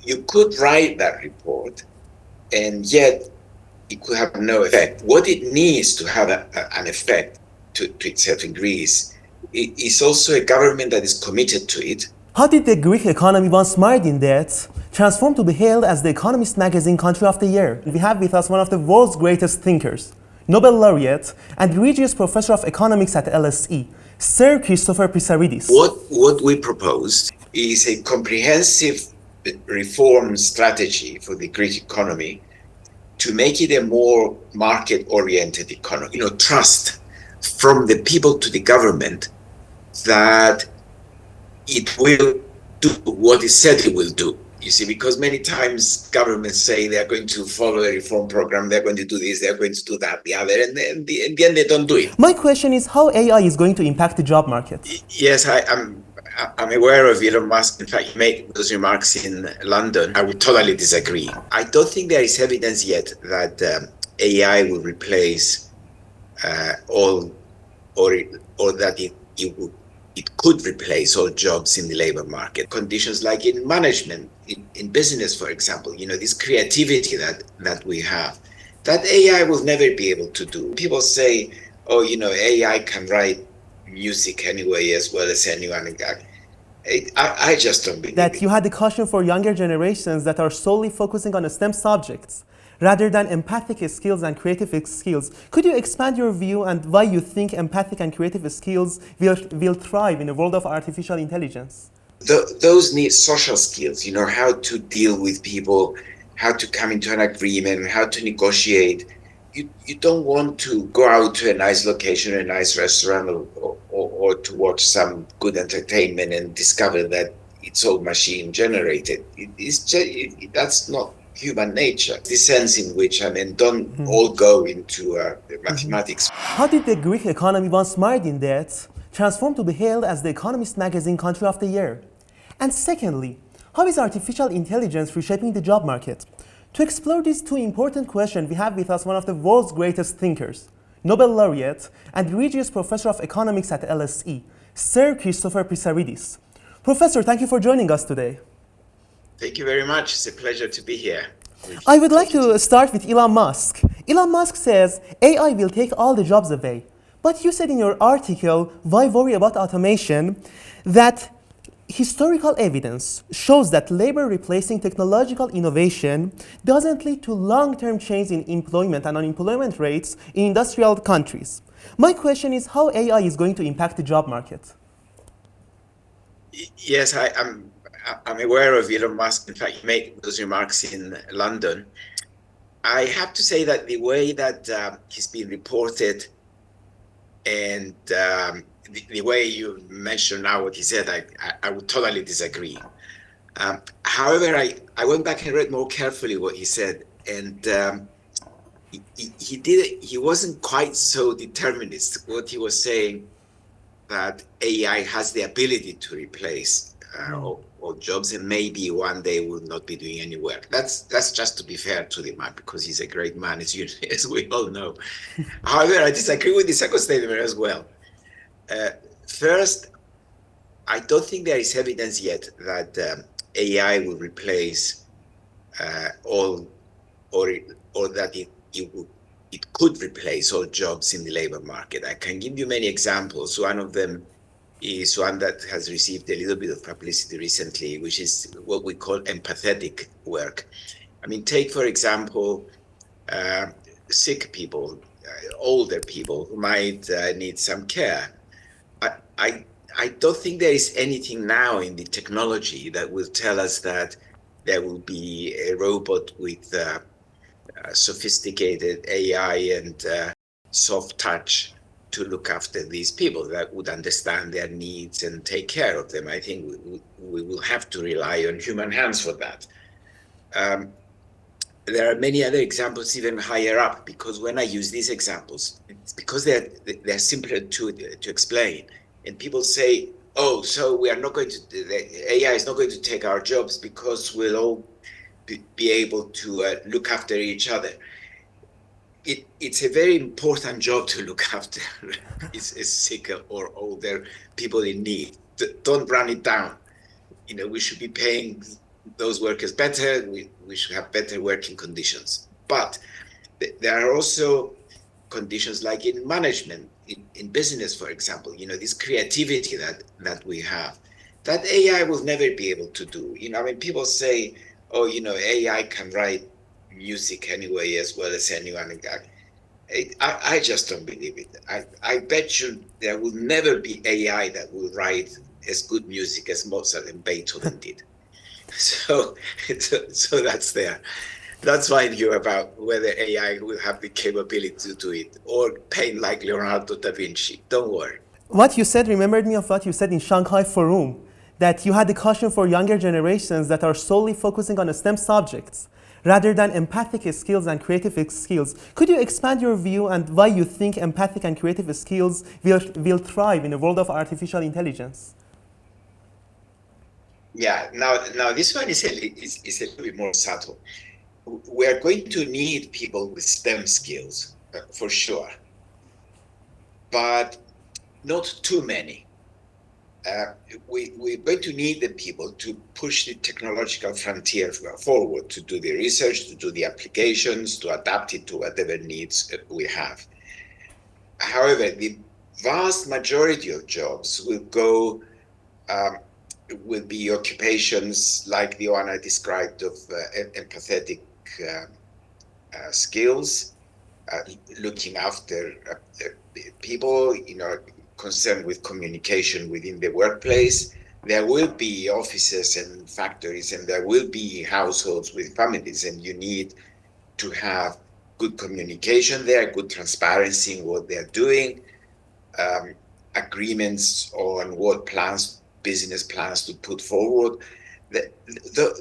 you could write that report, and yet it could have no effect. What it needs to have an effect to its certain degrees is also a government that is committed to it. How did the Greek economy, once mired in debt, transform to be hailed as the Economist magazine Country of the Year? We have with us one of the world's greatest thinkers, Nobel laureate and Regius Professor of Economics at LSE, Sir Keristofer Pisaridis. What we proposed is a comprehensive reform strategy for the Greek economy to make it a more market-oriented economy. Trust from the people to the government that it will do what it said it will do. You see, because many times governments say they're going to follow a reform program, they're going to do this, they're going to do that, the other, and then in the end they don't do it. My question is how AI is going to impact the job market? Yes, I'm aware of Elon Musk. In fact, he made those remarks in London. I would totally disagree. I don't think there is evidence yet that AI will replace all, or that it could replace all jobs in the labor market. Conditions like in management, in business, for example, this creativity that we have, that AI will never be able to do. People say, oh, AI can write music anyway as well as anyone. I just don't believe that it. You had a caution for younger generations that are solely focusing on STEM subjects rather than empathic skills and creative skills. Could you expand your view and why you think empathic and creative skills will thrive in a world of artificial intelligence? Those need social skills, how to deal with people, how to come into an agreement, how to negotiate. You don't want to go out to a nice location, a nice restaurant, or to watch some good entertainment and discover that it's all machine generated. That's not human nature. The sense in which, don't all go into mathematics. How did the Greek economy, once mired in debt, transform to be hailed as the Economist magazine Country of the Year? And secondly, how is artificial intelligence reshaping the job market? To explore these two important questions, we have with us one of the world's greatest thinkers, Nobel laureate and Regius Professor of Economics at LSE, Sir Keristofer Pisaridis. Professor, thank you for joining us today. Thank you very much. It's a pleasure to be here. I would like to start with Elon Musk. Elon Musk says AI will take all the jobs away. But you said in your article, Why Worry About Automation, that historical evidence shows that labor replacing technological innovation doesn't lead to long-term change in employment and unemployment rates in industrial countries. My question is how AI is going to impact the job market? Yes, I'm aware of Elon Musk. In fact, he made those remarks in London. I have to say that the way that he's been reported and the way you mentioned now what he said, I would totally disagree. However, I went back and read more carefully what he said, and he wasn't quite so determinist. What he was saying, that AI has the ability to replace all jobs, and maybe one day will not be doing any work. That's just to be fair to the man, because he's a great man, as we all know. However, I disagree with the second statement as well. First, I don't think there is evidence yet that AI will replace all, or that it could replace all jobs in the labor market. I can give you many examples. One of them is one that has received a little bit of publicity recently, which is what we call empathetic work. Take, for example, sick people, older people who might need some care. I don't think there is anything now in the technology that will tell us that there will be a robot with sophisticated AI and soft touch to look after these people that would understand their needs and take care of them. I think we will have to rely on human hands for that. There are many other examples even higher up, because when I use these examples, it's because they're simpler to explain. And people say, oh, so we are not going to, the AI is not going to take our jobs because we'll all be able to look after each other. It's a very important job to look after is sick or older people in need. Don't run it down. We should be paying those workers better. We should have better working conditions. But there are also conditions like in management, in business, for example, this creativity that we have, that AI will never be able to do. I mean, people say, oh, AI can write music anyway as well as anyone. I just don't believe it. I bet you there will never be AI that will write as good music as Mozart and Beethoven did. So that's there. That's my view about whether AI will have the capability to do it, or paint like Leonardo da Vinci. Don't worry. What you said reminded me of what you said in Shanghai Forum, that you had a caution for younger generations that are solely focusing on STEM subjects rather than empathic skills and creative skills. Could you expand your view and why you think empathic and creative skills will thrive in a world of artificial intelligence? Yeah, now this one is a little bit more subtle. We're going to need people with STEM skills, for sure, but not too many. We're going to need the people to push the technological frontier forward, to do the research, to do the applications, to adapt it to whatever needs we have. However, the vast majority of jobs will be occupations like the one I described of empathetic skills, looking after people, concerned with communication within the workplace. There will be offices and factories, and there will be households with families, and you need to have good communication there, good transparency in what they're doing, agreements on what business plans to put forward.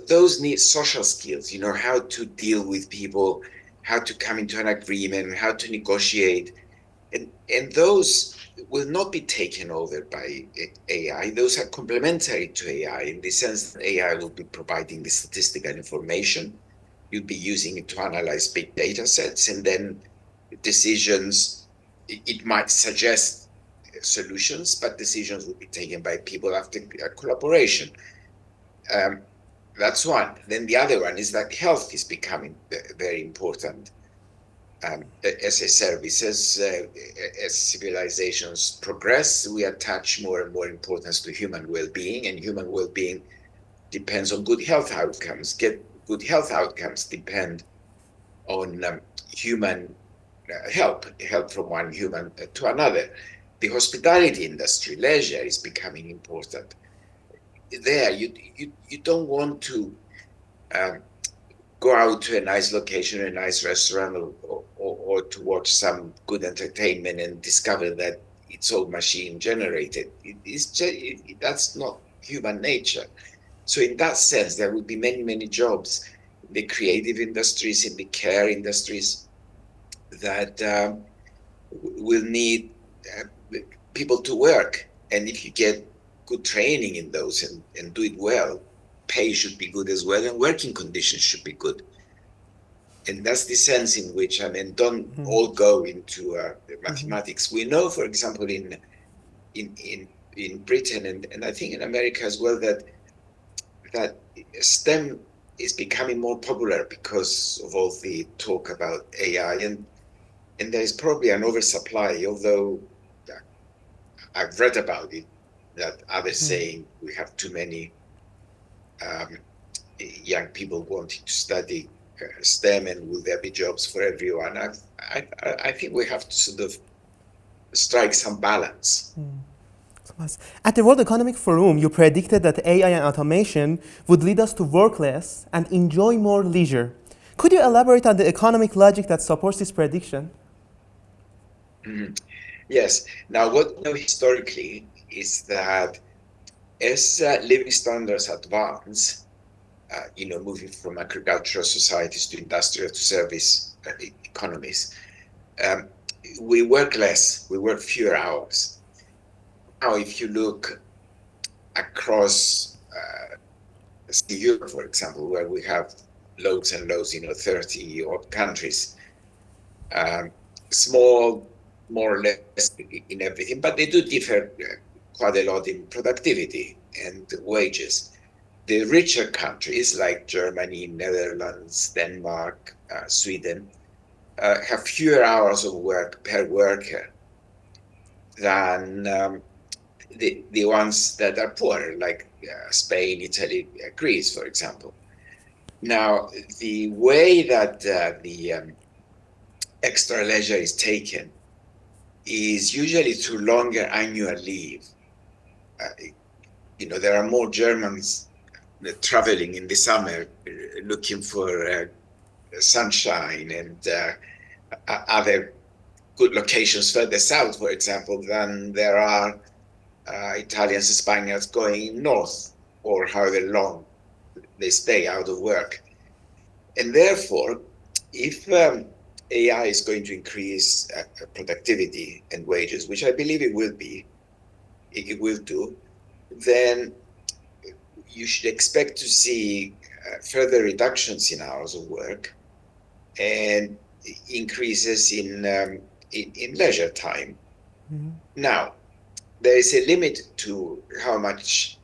Those need social skills, how to deal with people, how to come into an agreement, how to negotiate. And those will not be taken over by AI. Those are complementary to AI in the sense that AI will be providing the statistical information. You'll be using it to analyze big data sets, and then decisions, it might suggest solutions, but decisions will be taken by people after collaboration. That's one. Then the other one is that health is becoming very important as a service. As civilizations progress, we attach more and more importance to human well-being, and human well-being depends on good health outcomes. Good health outcomes depend on human help from one human to another. The hospitality industry, leisure, is becoming important. There, you don't want to go out to a nice location, a nice restaurant, or to watch some good entertainment and discover that it's all machine generated. That's not human nature. So in that sense, there will be many, many jobs in the creative industries, in the care industries, that will need people to work. And if you get good training in those and do it well, pay should be good as well, and working conditions should be good. And that's the sense in which, don't all go into mathematics. We know, for example, in Britain and I think in America as well, that STEM is becoming more popular because of all the talk about AI, and there is probably an oversupply, although I've read about it, that others saying we have too many young people wanting to study STEM, and will there be jobs for everyone? I think we have to sort of strike some balance. At the World Economic Forum, you predicted that AI and automation would lead us to work less and enjoy more leisure. Could you elaborate on the economic logic that supports this prediction? Yes. Now, what we know historically is that as living standards advance, moving from agricultural societies to industrial to service economies, we work less, we work fewer hours. Now, if you look across Europe, for example, where we have loads and loads, 30 odd countries, small, more or less in everything, but they do differ quite a lot in productivity and wages. the richer countries like Germany, Netherlands, Denmark, Sweden, have fewer hours of work per worker than the ones that are poorer, like Spain, Italy, Greece, for example. Now, the way that the extra leisure is taken is usually through longer annual leave. There are more Germans traveling in the summer, looking for sunshine and other good locations further south, for example, than there are Italians and Spaniards going north, or however long they stay out of work. And therefore, if AI is going to increase productivity and wages, which I believe it will do, then you should expect to see further reductions in hours of work and increases in leisure time. Mm-hmm. Now, there is a limit to how much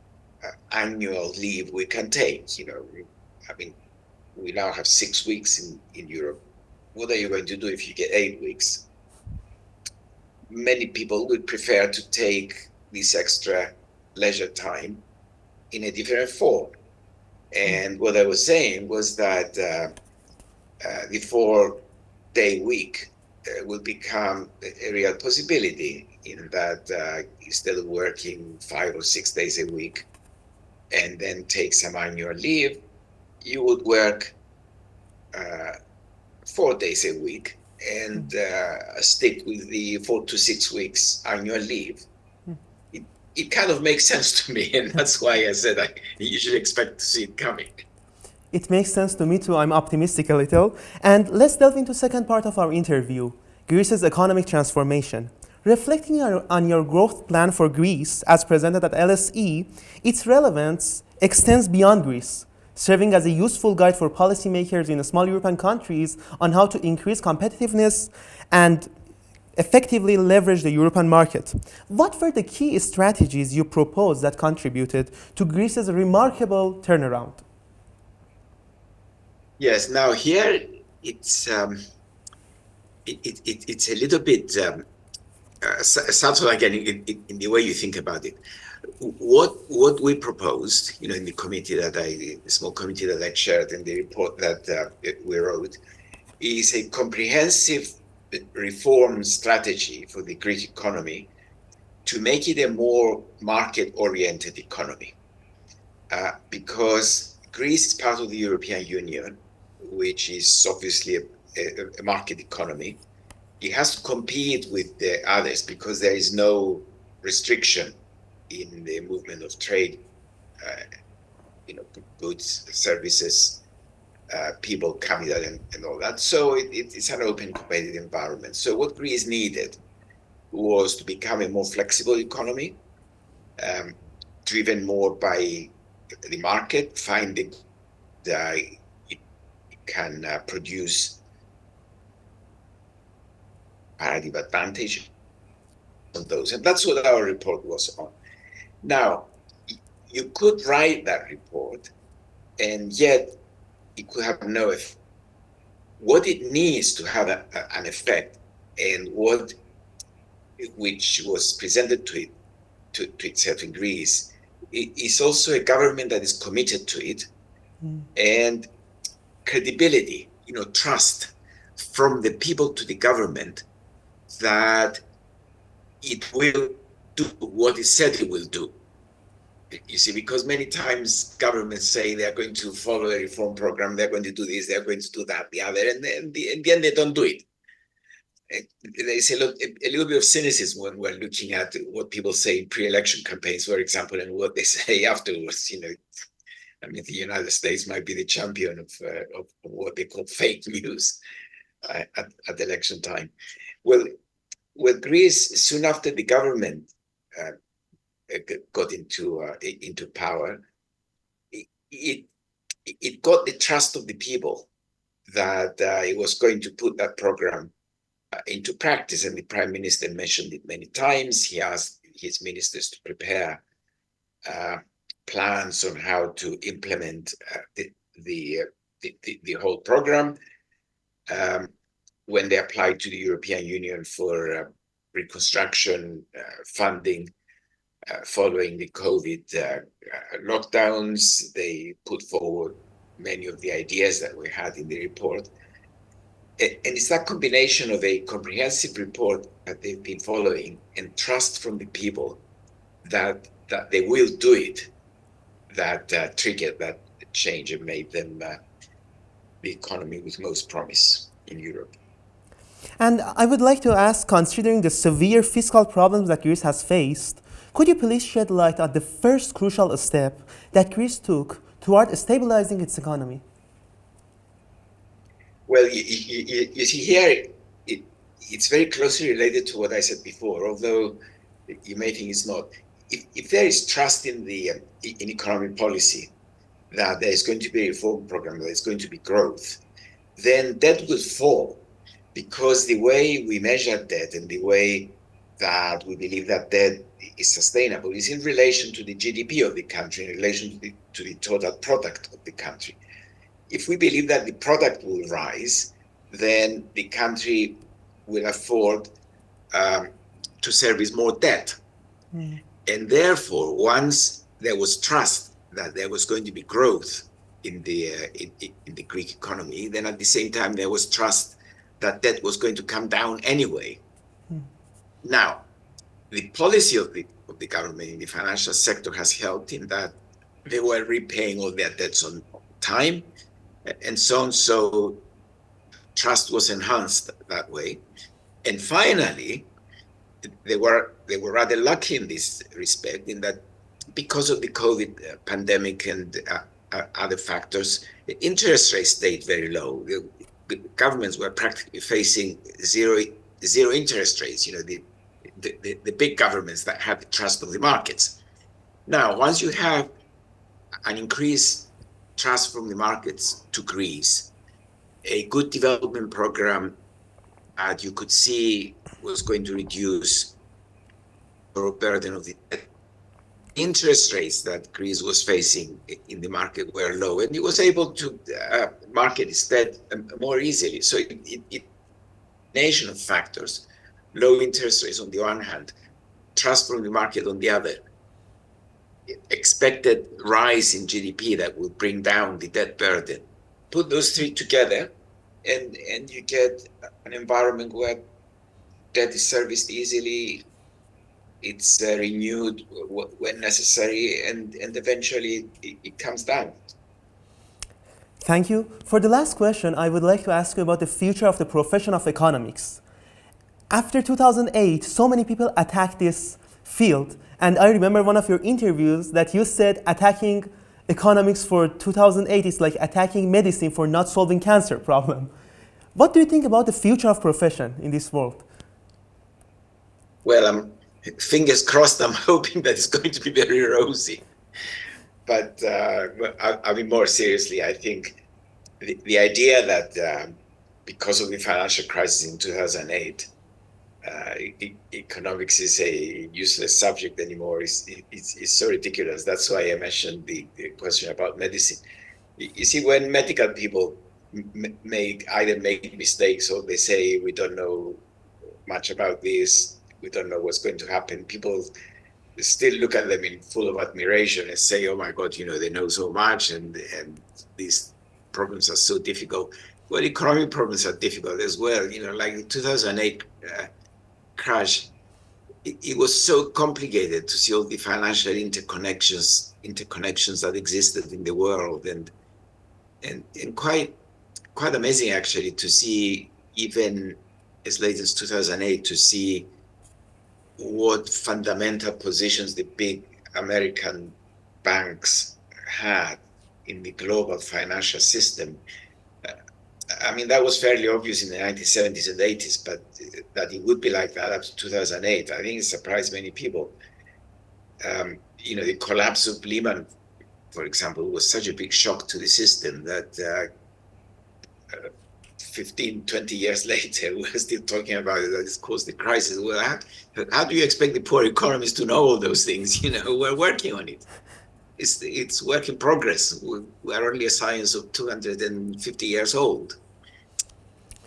annual leave we can take. We now have 6 weeks in Europe. What are you going to do if you get 8 weeks? Many people would prefer to take this extra leisure time in a different form. And what I was saying was that the 4-day week will become a real possibility, in that instead of working 5 or 6 days a week and then take some annual leave, you would work 4 days a week and stick with the 4 to 6 weeks annual leave. It kind of makes sense to me, and that's why I said I usually expect to see it coming. It makes sense to me too. I'm optimistic a little. And let's delve into the second part of our interview, Greece's economic transformation. Reflecting on your growth plan for Greece as presented at LSE, its relevance extends beyond Greece, serving as a useful guide for policymakers in small European countries on how to increase competitiveness and effectively leverage the European market. What were the key strategies you proposed that contributed to Greece's remarkable turnaround? Yes, now here it's a little bit subtle again in the way you think about it. What we proposed, in the small committee that I chaired, and the report that we wrote, is a comprehensive reform strategy for the Greek economy to make it a more market-oriented economy. Because Greece is part of the European Union, which is obviously a market economy. It has to compete with the others because there is no restriction in the movement of trade, goods, services, people, capital, and all that. So it's an open, competitive environment. So what Greece needed was to become a more flexible economy, driven more by the market, finding that it can produce comparative advantage on those. And that's what our report was on. Now, you could write that report, and yet it could have no effect. What it needs to have an effect, and which was presented to itself in Greece, is also a government that is committed to it, and credibility, trust from the people to the government that it will do what it said it will do. You see, because many times governments say they're going to follow a reform program, they're going to do this, they're going to do that, the other, and then in the end they don't do it. There's a little bit of cynicism when we're looking at what people say in pre-election campaigns, for example, and what they say afterwards. The United States might be the champion of what they call fake news at election time. Well, with Greece, soon after the government got into power, it got the trust of the people that it was going to put that program into practice, and the prime minister mentioned it many times. He asked his ministers to prepare plans on how to implement the whole program. When they applied to the European Union for reconstruction funding following the COVID lockdowns, they put forward many of the ideas that we had in the report. And it's that combination of a comprehensive report that they've been following and trust from the people that they will do it that triggered that change and made them the economy with most promise in Europe. And I would like to ask, considering the severe fiscal problems that Greece has faced, could you please shed light on the first crucial step that Greece took toward stabilizing its economy? Well, you see here, it's very closely related to what I said before, although you may think it's not. If there is trust in economic policy, that there is going to be a reform program, that there's going to be growth, then debt will fall, because the way we measure debt and the way that we believe that debt is sustainable is in relation to the GDP of the country, in relation to the total product of the country. If we believe that the product will rise, then the country will afford to service more debt. Mm. And therefore, once there was trust that there was going to be growth in the Greek economy, then at the same time there was trust that debt was going to come down anyway. Mm. Now, the policy of the government in the financial sector has helped in that they were repaying all their debts on time, and so on. So trust was enhanced that way. And finally, they were rather lucky in this respect, in that because of the COVID pandemic and other factors, the interest rates stayed very low. The governments were practically facing zero interest rates. You know, the big governments that had the trust of the markets. Now, once you have an increased trust from the markets to Greece, a good development program that you could see was going to reduce the burden of the interest rates that Greece was facing in the market were low, and it was able to market its debt more easily. So it nation of factors, low interest rates on the one hand, trust from the market on the other, expected rise in GDP that will bring down the debt burden. Put those three together, and you get an environment where debt is serviced easily, it's renewed when necessary, and eventually it comes down. Thank you. For the last question, I would like to ask you about the future of the profession of economics. After 2008, so many people attacked this field, and I remember one of your interviews that you said attacking economics for 2008 is like attacking medicine for not solving cancer problem. What do you think about the future of profession in this world? Well, fingers crossed, I'm hoping that it's going to be very rosy. But I mean, more seriously, I think the idea that because of the financial crisis in 2008, economics is a useless subject anymore is so ridiculous. That's why I mentioned the question about medicine. You see, when medical people either make mistakes or they say, we don't know much about this, we don't know what's going to happen, people still look at them in full of admiration and say, oh my God, you know, they know so much, and these problems are so difficult. Well, economic problems are difficult as well. You know, like the 2008 crash, it was so complicated to see all the financial interconnections that existed in the world, and quite amazing actually to see, even as late as 2008, to see what fundamental positions the big American banks had in the global financial system. I mean, that was fairly obvious in the 1970s and 80s, but that it would be like that up to 2008, I think it surprised many people. You know, the collapse of Lehman, for example, was such a big shock to the system that 15, 20 years later, we're still talking about it, that it's caused the crisis. Well, how do you expect the poor economists to know all those things? You know, we're working on it. it's work in progress. We are only a science of 250 years old.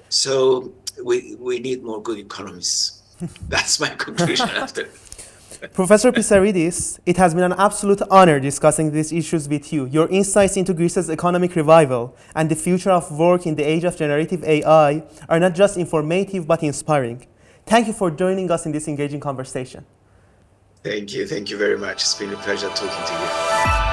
So we need more good economists. That's my conclusion after. Professor Pisaridis, it has been an absolute honor discussing these issues with you. Your insights into Greece's economic revival and the future of work in the age of generative AI are not just informative but inspiring. Thank you for joining us in this engaging conversation. Thank you very much. It's been a pleasure talking to you.